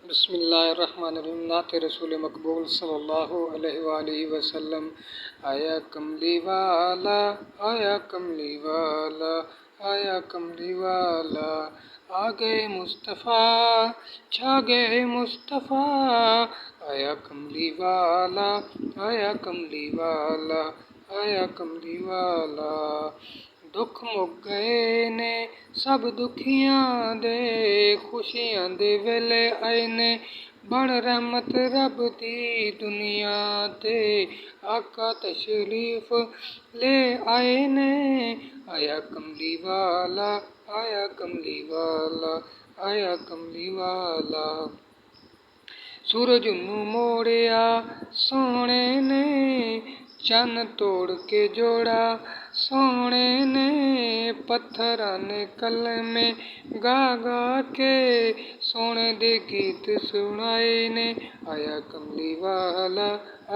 बिस्मिल्लाहिर्रहमानिर्रहीम। नात रसूल मकबूल सल्लल्लाहु अलैहि वसल्लम। आया कमली वाला, आया कमली वाला, आया कमली वाला, आ गए मुस्तफ़ा, छा गए मुस्तफ़ा। आया कमली वाला, आया कमली वाला, आया कमली वाला। दुख मुक गए ने सब दुखियां दे, खुशियां दे वेले आए ने, बण रहमत रब दी दुनिया ते। आका तशरीफ ले आए ने, आया कमली वाला, आया कमली वाला, आया कमली वाला। सूरज नू मोड़िया सोहणे ने, चन्न तोड़ के जोड़ा सोहणे ने। पत्थरां ने कलमे गा गा के, सोहणे दे गीत सुनाए ने। आया कमली वाला,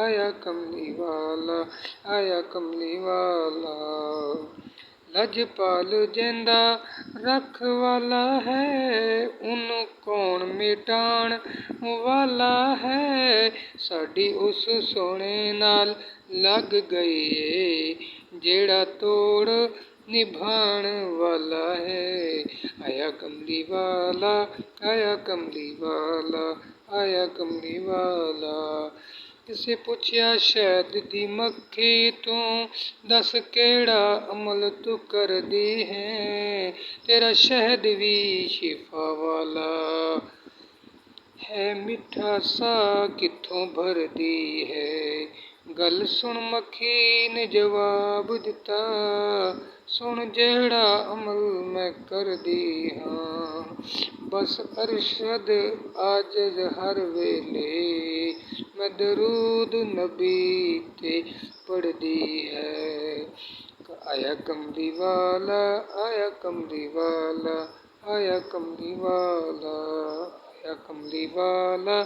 आया कमली वाला, आया कमली वाला। लजपाल जिंदा रख वाला है, उन्नू कौन मिटाण वाला है। साडी उस सोहणे नाल लग गई है, जेड़ा तोड़ निभाण वाला है। आया कमली वाला, आया कमली वाला, आया कमली वाला। किसे पुछया शहद दी मक्खी तू, दस केड़ा अमल तू कर दी है। तेरा शहद भी शिफा वाला है, मिठा सा कित्थों भर दी है। गल सुन मक्खी ने जवाब दिता, सुन जेड़ा अमल मैं कर दी हां। बस अरशद आजिज़ हर वेले, मैं दरूद नबी ते पढ़ दी है। आया कमली वाला, आया कमली वाला, आया कमली वाला, आया कमली वाला,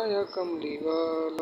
आया कमली वाला।